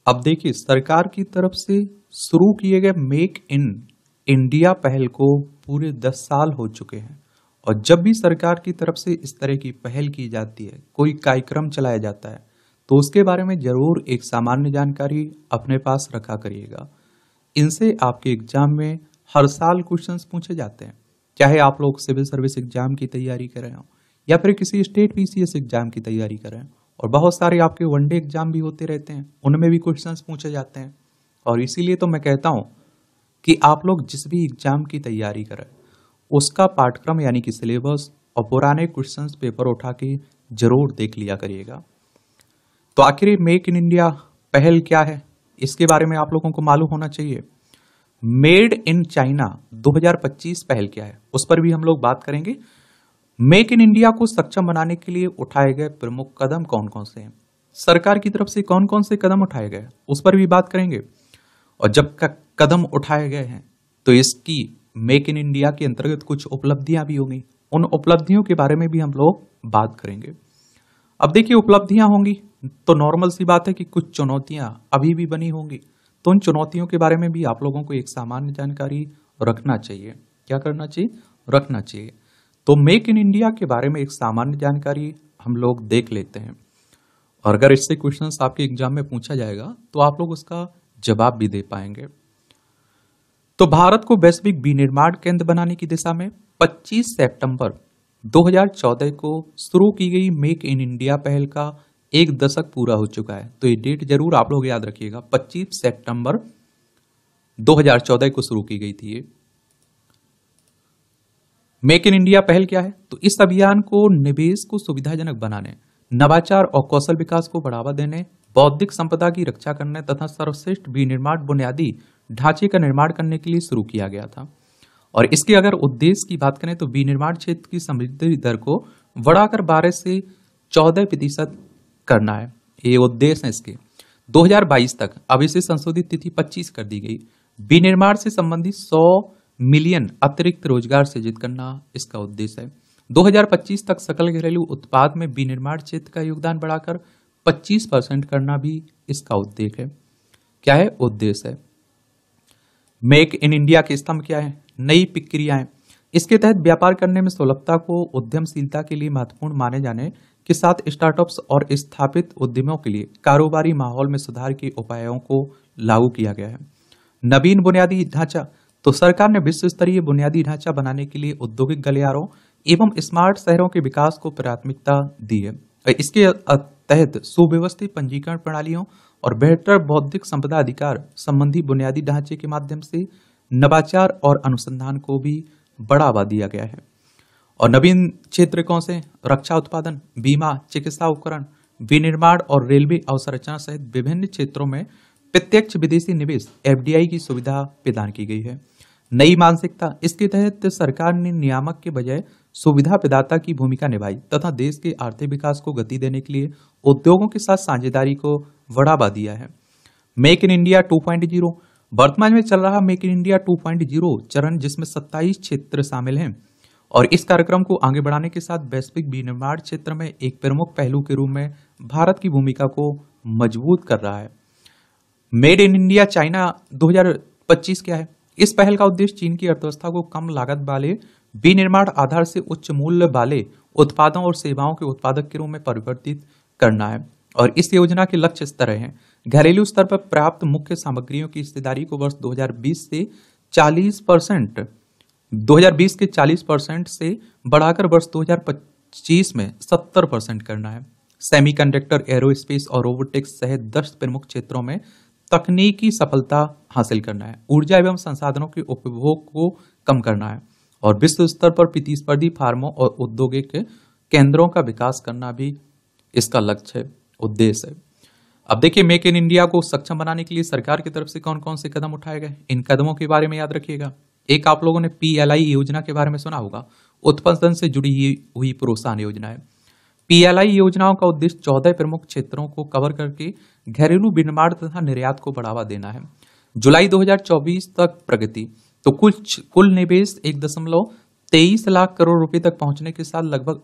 अब देखिए, सरकार की तरफ से शुरू किए गए मेक इन इंडिया पहल को पूरे 10 साल हो चुके हैं। और जब भी सरकार की तरफ से इस तरह की पहल की जाती है, कोई कार्यक्रम चलाया जाता है, तो उसके बारे में जरूर एक सामान्य जानकारी अपने पास रखा करिएगा। इनसे आपके एग्जाम में हर साल क्वेश्चंस पूछे जाते हैं, चाहे आप लोग सिविल सर्विस एग्जाम की तैयारी कर रहे हो या फिर किसी स्टेट पीसीएस एग्जाम की तैयारी कर रहे हैं। और बहुत सारे आपके वनडे एग्जाम भी होते रहते हैं, उनमें भी क्वेश्चंस पूछे जाते हैं। और इसीलिए तो मैं कहता हूं कि आप लोग जिस भी एग्जाम की तैयारी करें, उसका पाठ्यक्रम यानी कि सिलेबस और पुराने क्वेश्चंस पेपर उठा के जरूर देख लिया करिएगा। तो आखिर ये मेक इन इंडिया पहल क्या है, इसके बारे में आप लोगों को मालूम होना चाहिए। मेड इन चाइना 2025 पहल क्या है, उस पर भी हम लोग बात करेंगे। मेक इन इंडिया को सक्षम बनाने के लिए उठाए गए प्रमुख कदम कौन कौन से हैं, सरकार की तरफ से कौन कौन से कदम उठाए गए, उस पर भी बात करेंगे। और जब कदम उठाए गए हैं तो इसकी मेक इन इंडिया के अंतर्गत कुछ उपलब्धियां भी होंगी, उन उपलब्धियों के बारे में भी हम लोग बात करेंगे। अब देखिए, उपलब्धियां होंगी तो नॉर्मल सी बात है कि कुछ चुनौतियां अभी भी बनी होंगी, तो उन चुनौतियों के बारे में भी आप लोगों को एक सामान्य जानकारी रखना चाहिए। क्या करना चाहिए? रखना चाहिए। तो मेक इन इंडिया के बारे में एक सामान्य जानकारी हम लोग देख लेते हैं, और अगर इससे क्वेश्चंस आपके एग्जाम में पूछा जाएगा तो आप लोग उसका जवाब भी दे पाएंगे। तो भारत को वैश्विक विनिर्माण केंद्र बनाने की दिशा में 25 सितंबर 2014 को शुरू की गई मेक इन इंडिया पहल का एक दशक पूरा हो चुका है। तो ये डेट जरूर आप लोग याद रखिएगा, 25 सितंबर 2014 को शुरू की गई थी ये मेक इन इंडिया पहल। क्या है? तो इस अभियान को निवेश को सुविधाजनक बनाने, नवाचार और कौशल विकास को बढ़ावा देने, बौद्धिक संपदा की रक्षा करने तथा सर्वश्रेष्ठ विनिर्माण बुनियादी ढांचे का निर्माण करने के लिए शुरू किया गया था। और इसके अगर उद्देश्य की बात करें तो विनिर्माण क्षेत्र की समृद्धि दर को बढ़ाकर 12 से 14% करना है, ये उद्देश्य है इसके 2022 तक। अब इसे संशोधित तिथि 25 कर दी गई। विनिर्माण से संबंधित 100 मिलियन अतिरिक्त रोजगार सृजित करना इसका उद्देश्य है। 2025 तक सकल घरेलू उत्पाद में विनिर्माण क्षेत्र का योगदान बढ़ाकर 25% करना भी इसका उद्देश्य है। क्या है? उद्देश्य है। मेक इन इंडिया के स्तंभ क्या है? नई प्रक्रियाएं। इसके तहत व्यापार करने में सुलभता को उद्यमशीलता के लिए महत्वपूर्ण माने जाने के साथ स्टार्टअप्स और स्थापित उद्यमों के लिए कारोबारी माहौल में सुधार के उपायों को लागू किया गया है। नवीन बुनियादी ढांचा। तो सरकार ने विश्व स्तरीय बुनियादी ढांचा बनाने के लिए औद्योगिक गलियारों एवं स्मार्ट शहरों के विकास को प्राथमिकता दी है। इसके तहत सुव्यवस्थित पंजीकरण प्रणालियों और बेहतर बौद्धिक संपदा अधिकार संबंधी बुनियादी ढांचे के माध्यम से नवाचार और अनुसंधान को भी बढ़ावा दिया गया है। और नवीन क्षेत्र कौन से? रक्षा उत्पादन, बीमा, चिकित्सा उपकरण, विनिर्माण और रेलवे अवसंरचना सहित विभिन्न क्षेत्रों में प्रत्यक्ष विदेशी निवेश एफडीआई की सुविधा प्रदान की गई है। नई मानसिकता। इसके तहत सरकार ने नियामक के बजाय सुविधा प्रदाता की भूमिका निभाई तथा देश के आर्थिक विकास को गति देने के लिए उद्योगों के साथ साझेदारी को बढ़ावा दिया है। Make in India 2.0। वर्तमान में चल रहा मेक इन इंडिया 2.0 चरण, जिसमें 27 क्षेत्र शामिल हैं, और इस कार्यक्रम को आगे बढ़ाने के साथ वैश्विक विनिर्माण क्षेत्र में एक प्रमुख पहलू के रूप में भारत की भूमिका को मजबूत कर रहा है। मेड इन इंडिया चाइना 2025 क्या है? इस पहल का उद्देश्य चीन की अर्थव्यवस्था को कम लागत वाले विनिर्माण आधार से उच्च मूल्य वाले उत्पादों और सेवाओं के उत्पादक के रूप में परिवर्तित करना है। और इस योजना के लक्ष्य इस तरह हैं। घरेलू स्तर पर प्राप्त मुख्य सामग्रियों की हिस्सेदारी को वर्ष 2020 से 40% 2020 के 40% से बढ़ाकर वर्ष 2025 में 70% करना है। सेमीकंडक्टर, एरोस्पेस और रोबोटिक्स सहित 10 प्रमुख क्षेत्रों में तकनीकी सफलता हासिल करना है। ऊर्जा एवं संसाधनों के उपभोग को कम करना है और विश्व स्तर पर प्रतिस्पर्धी फार्मों और औद्योगिक केंद्रों का विकास करना भी इसका लक्ष्य है, उद्देश्य है। अब देखिए, मेक इन इंडिया को सक्षम बनाने के लिए सरकार की तरफ से कौन कौन से कदम उठाए गए, इन कदमों के बारे में याद रखिएगा। एक आप लोगों ने पीएलआई योजना के बारे में सुना होगा, उत्पादन से जुड़ी हुई प्रोत्साहन योजना है। पीएलआई योजनाओं का उद्देश्य 14 प्रमुख क्षेत्रों को कवर करके घरेलू विनिर्माण तथा निर्यात को बढ़ावा देना है। जुलाई 2024 तक प्रगति। तो कुल निवेश 1.23 लाख करोड़ रुपए तक पहुंचने के साथ लगभग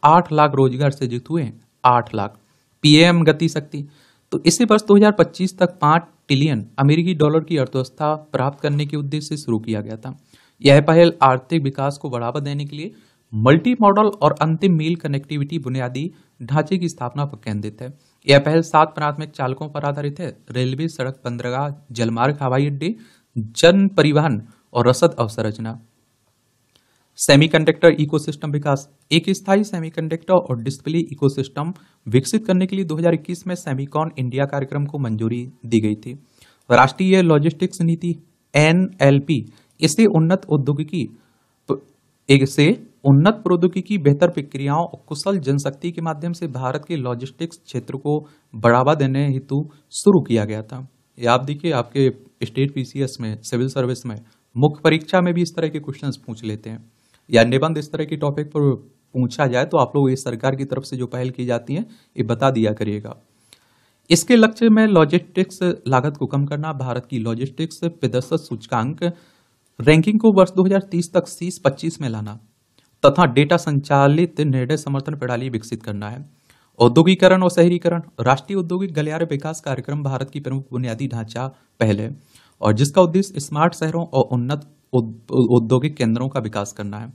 8 लाख रोजगार सृजित हुए हैं। 8 लाख। पीएम गति शक्ति। तो इसे वर्ष 2025 तक 5 ट्रिलियन अमेरिकी डॉलर की अर्थव्यवस्था प्राप्त करने के उद्देश्य से शुरू किया गया था। यह पहल आर्थिक विकास को बढ़ावा देने के लिए मल्टी मॉडल और अंतिम मील कनेक्टिविटी बुनियादी ढांचे की स्थापना पर केंद्रित है। यह पहल 7 प्राथमिक चालकों पर आधारित है: रेलवे, सड़क, बंदरगाह, जलमार्ग, हवाई अड्डे, जन परिवहन और रसद अवसंरचना। सेमीकंडक्टर इकोसिस्टम विकास। एक स्थायी सेमीकंडक्टर और डिस्प्ले इकोसिस्टम विकसित करने के लिए 2021 में सेमीकॉन इंडिया कार्यक्रम को मंजूरी दी गई थी। राष्ट्रीय लॉजिस्टिक्स नीति NLP इसे उन्नत प्रौद्योगिकी, बेहतर प्रक्रियाओं और कुशल जनशक्ति के माध्यम से भारत के लॉजिस्टिक्स क्षेत्र को बढ़ावा देने हेतु शुरू किया गया था। ये आप देखिए, आपके स्टेट PCS में, सिविल सर्विस में, मुख्य परीक्षा में भी इस तरह के क्वेश्चंस पूछ लेते हैं, या निबंध इस तरह के टॉपिक पर पूछा जाए तो आप लोग ये सरकार की तरफ से जो पहल की जाती है ये बता दिया करिएगा। इसके लक्ष्य में लॉजिस्टिक्स लागत को कम करना, भारत की लॉजिस्टिक्स प्रदर्शन सूचकांक रैंकिंग को वर्ष 2030 तक शीर्ष 25 में लाना तथा डेटा संचालित निर्णय समर्थन प्रणाली विकसित करना है। औद्योगिकरण और शहरीकरण। राष्ट्रीय औद्योगिक गलियारे विकास कार्यक्रम भारत की प्रमुख बुनियादी ढांचा पहल है और जिसका उद्देश्य स्मार्ट शहरों और उन्नत औद्योगिक केंद्रों का विकास करना है।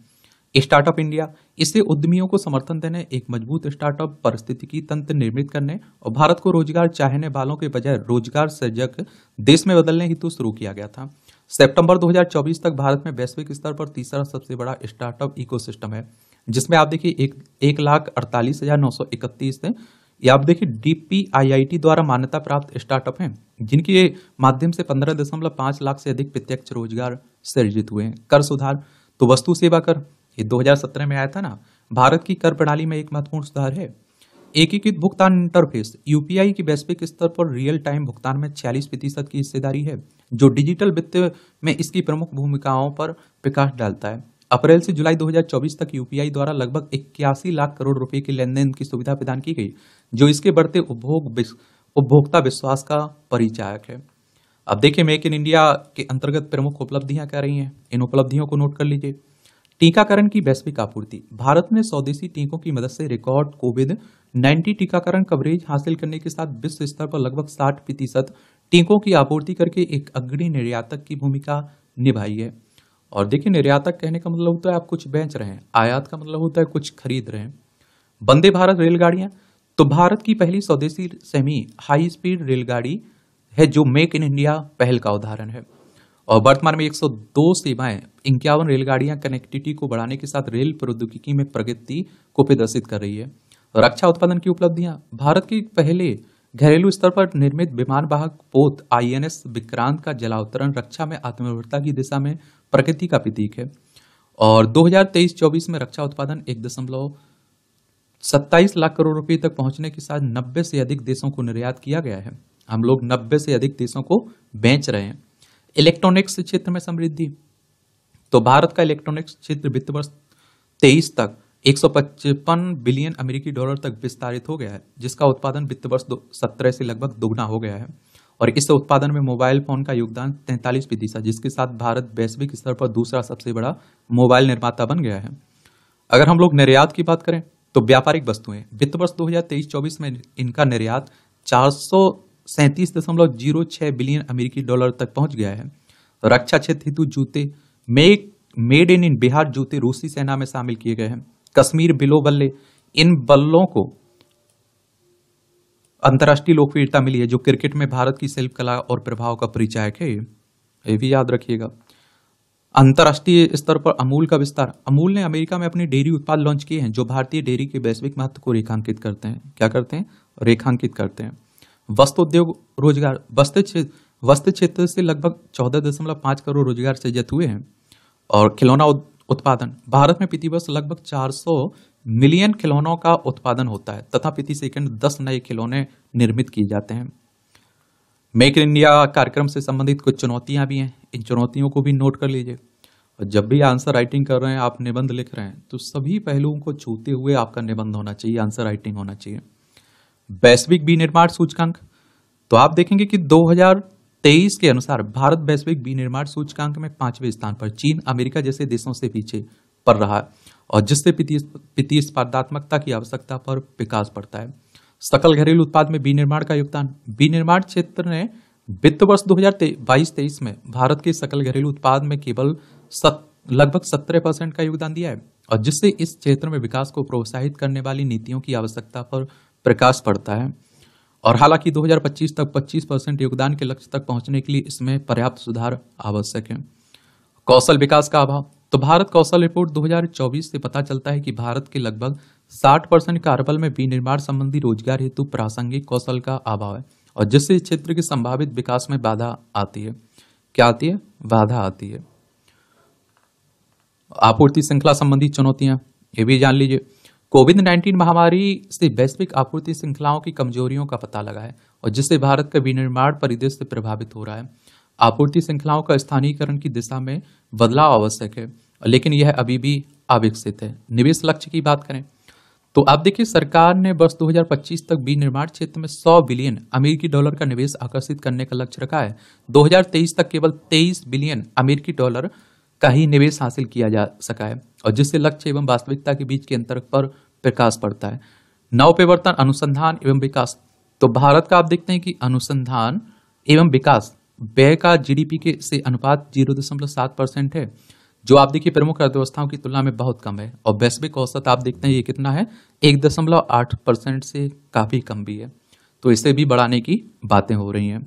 स्टार्टअप इंडिया इसे उद्यमियों को समर्थन देने, एक मजबूत स्टार्टअप पारिस्थितिकी तंत्र निर्मित करने और भारत को रोजगार चाहने वालों के बजाय रोजगार सृजक देश में बदलने हेतु शुरू किया गया था। सितंबर 2024 तक भारत में वैश्विक स्तर पर तीसरा सबसे बड़ा स्टार्टअप इकोसिस्टम है, जिसमें आप देखिए 1,48,931 है। ये आप देखिए DPIIT द्वारा मान्यता प्राप्त स्टार्टअप हैं, जिनके माध्यम से 15.5 लाख से अधिक प्रत्यक्ष रोजगार सृजित हुए हैं। कर सुधार। तो वस्तु सेवा कर, ये 2017 में आया था ना। भारत की कर प्रणाली में एक महत्वपूर्ण सुधार है। एकीकृत भुगतान इंटरफेस UPI की वैश्विक स्तर पर रियल टाइम भुगतान में 40% की हिस्सेदारी है, जो डिजिटल वित्त में इसकी प्रमुख भूमिकाओं पर प्रकाश डालता है। अप्रैल से जुलाई 2024 तक UPI द्वारा लगभग 81 लाख करोड़ रुपए के लेन देन की सुविधा प्रदान की गई, जो इसके बढ़ते उपभोक्ता विश्वास का परिचायक है। अब देखिए, मेक इन इंडिया के अंतर्गत प्रमुख उपलब्धियां क्या रही हैं, इन उपलब्धियों को नोट कर लीजिए। टीकाकरण की वैश्विक आपूर्ति। भारत ने स्वदेशी टीकों की मदद से रिकॉर्ड कोविड-19 टीकाकरण कवरेज हासिल करने के साथ विश्व स्तर पर लगभग 60% टीकों की आपूर्ति करके एक अग्रणी निर्यातक की भूमिका निभाई है। और देखिए, निर्यातक कहने का मतलब होता है आप कुछ बेच रहे हैं, आयात का मतलब होता है कुछ खरीद रहे हैं। वंदे भारत रेलगाड़ियां। तो भारत की पहली स्वदेशी सेमी हाई स्पीड रेलगाड़ी है, जो मेक इन इंडिया पहल का उदाहरण है। और वर्तमान में 102 सेवाएं, 51 रेलगाड़ियां कनेक्टिविटी को बढ़ाने के साथ रेल प्रौद्योगिकी में प्रगति को प्रदर्शित कर रही है। रक्षा उत्पादन की उपलब्धियां। भारत की पहले घरेलू स्तर पर निर्मित विमान वाहक पोत INS विक्रांत का जलावतरण रक्षा में आत्मनिर्भरता की दिशा में प्रगति का प्रतीक है। और 2023-24 में रक्षा उत्पादन 1.27 लाख करोड़ रुपए तक पहुंचने के साथ 90 से अधिक देशों को निर्यात किया गया है। हम लोग 90 से अधिक देशों को बेच रहे हैं। इलेक्ट्रॉनिक्स क्षेत्र में समृद्धि। तो भारत का इलेक्ट्रॉनिक्स क्षेत्र वित्त वर्ष 23 तक 155 बिलियन अमेरिकी डॉलर तक विस्तारित हो गया है, जिसका उत्पादन वित्त वर्ष 17 से लगभग दोगुना हो गया है। और इस उत्पादन में मोबाइल फोन का योगदान 43%, जिसके साथ भारत वैश्विक स्तर पर दूसरा सबसे बड़ा मोबाइल निर्माता बन गया है। अगर हम लोग निर्यात की बात करें तो व्यापारिक वस्तुएं, वित्त वर्ष 2023-24 में इनका निर्यात 437.06 बिलियन अमेरिकी डॉलर तक पहुंच गया है। रक्षा क्षेत्र हेतु जूते, मेड इन बिहार जूते रूसी सेना में शामिल किए गए हैं। कश्मीर बिलो बल्ले, इन बल्लों को अंतर्राष्ट्रीय लोकप्रियता मिली है, जो क्रिकेट में भारत की शिल्पकला और प्रभाव का परिचायक है। ये भी याद रखिएगा। अंतर्राष्ट्रीय स्तर पर अमूल का विस्तार। अमूल ने अमेरिका में अपने डेयरी उत्पाद लॉन्च किए हैं, जो भारतीय डेयरी के वैश्विक महत्व को रेखांकित करते हैं। क्या करते हैं? रेखांकित करते हैं। वस्त्र उद्योग रोजगार। वस्त्र क्षेत्र से लगभग 14.5 करोड़ रोजगार सृजित हुए हैं। और खिलौना उत्पादन। भारत में प्रतिवर्ष लगभग 400 मिलियन खिलौनों का उत्पादन होता है तथा प्रति सेकंड 10 नए खिलौने निर्मित किए जाते हैं। मेक इन इंडिया कार्यक्रम से संबंधित कुछ चुनौतियां भी हैं, इन चुनौतियों को भी नोट कर लीजिए। और जब भी आंसर राइटिंग कर रहे हैं, आप निबंध लिख रहे हैं, तो सभी पहलुओं को छूते हुए आपका निबंध होना चाहिए, आंसर राइटिंग होना चाहिए। वैश्विक विनिर्माण सूचकांक। तो आप देखेंगे कि 2023 के अनुसार भारत वैश्विक विनिर्माण सूचकांक में 5वें स्थान पर, चीन, अमेरिका जैसे देशों से पीछे पड़ रहा है, और जिससे प्रतिस्पर्धात्मकता की आवश्यकता पर विकास पड़ता है। सकल घरेलू उत्पाद में विनिर्माण का योगदान। विनिर्माण क्षेत्र ने वित्त वर्ष 2022-23 में भारत के सकल घरेलू उत्पाद में केवल लगभग 17% का योगदान दिया है, और जिससे इस क्षेत्र में विकास को प्रोत्साहित करने वाली नीतियों की आवश्यकता पर प्रकाश पड़ता है। और हालांकि 2025 तक 25% योगदान के लक्ष्य तक पहुंचने के लिए इसमें पर्याप्त सुधार आवश्यक है। कौशल विकास का अभाव। तो भारत कौशल रिपोर्ट 2024 से पता चलता है कि भारत के लगभग 60% कार्यबल में विनिर्माण संबंधी रोजगार हेतु प्रासंगिक कौशल का अभाव है, और जिससे इस क्षेत्र के संभावित विकास में बाधा आती है। क्या आती है? बाधा आती है। आपूर्ति श्रृंखला संबंधी चुनौतियां, ये भी जान लीजिए। कोविड-19 महामारी से वैश्विक आपूर्ति श्रृंखलाओं की कमजोरियों का पता लगा है, और जिससे भारत का विनिर्माण परिदृश्य प्रभावित हो रहा है। आपूर्ति श्रृंखलाओं का स्थानीयकरण की दिशा में बदलाव आवश्यक है, लेकिन यह अभी भी अविकसित है। निवेश लक्ष्य की बात करें तो आप देखिए, सरकार ने वर्ष 2025 तक विनिर्माण क्षेत्र में 100 बिलियन अमेरिकी डॉलर का निवेश आकर्षित करने का लक्ष्य रखा है। 2023 तक केवल 23 बिलियन अमेरिकी डॉलर का ही निवेश हासिल किया जा सका है, और जिससे लक्ष्य एवं वास्तविकता के बीच के अंतर पर प्रकाश पड़ता है। नवप्रवर्तन, अनुसंधान एवं विकास। तो भारत का आप देखते हैं कि अनुसंधान एवं विकास व्यय का जीडीपी के से अनुपात 0.7% है, जो आप देखिए प्रमुख अर्थव्यवस्थाओं की तुलना में बहुत कम है। और वैश्विक औसत आप देखते हैं ये कितना है, 1.8% से काफी कम भी है। तो इसे भी बढ़ाने की बातें हो रही हैं।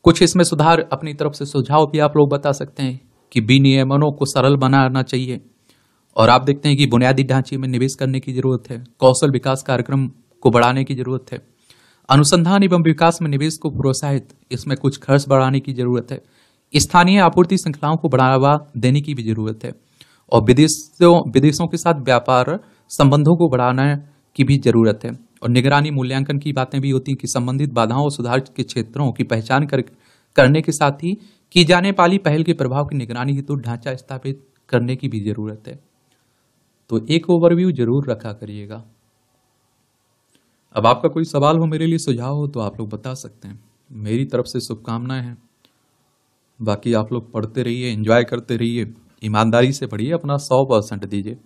कुछ इसमें सुधार अपनी तरफ से सुझाव भी आप लोग बता सकते हैं कि विनियमनों को सरल बनाना चाहिए, और आप देखते हैं कि बुनियादी ढांचे में निवेश करने की जरूरत है। कौशल विकास कार्यक्रम को बढ़ाने की जरूरत है। अनुसंधान एवं विकास में निवेश को प्रोत्साहित, इसमें कुछ खर्च बढ़ाने की जरूरत है। स्थानीय आपूर्ति श्रृंखलाओं को बढ़ावा देने की भी जरूरत है, और विदेशों के साथ व्यापार संबंधों को बढ़ाने की भी जरूरत है। और निगरानी मूल्यांकन की बातें भी होती हैं कि संबंधित बाधाओं और सुधार के क्षेत्रों की पहचान करने के साथ ही की जाने वाली पहल के प्रभाव की निगरानी हेतु ढांचा स्थापित करने की भी जरूरत है। तो एक ओवरव्यू जरूर रखा करिएगा। अब आपका कोई सवाल हो, मेरे लिए सुझाव हो, तो आप लोग बता सकते हैं। मेरी तरफ से शुभकामनाएं हैं। बाकी आप लोग पढ़ते रहिए, एंजॉय करते रहिए, ईमानदारी से पढ़िए, अपना 100% दीजिए।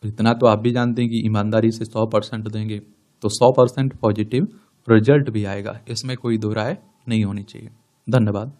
इतना तो आप भी जानते हैं कि ईमानदारी से 100% देंगे तो 100% पॉजिटिव रिजल्ट भी आएगा, इसमें कोई दो राय नहीं होनी चाहिए। धन्यवाद।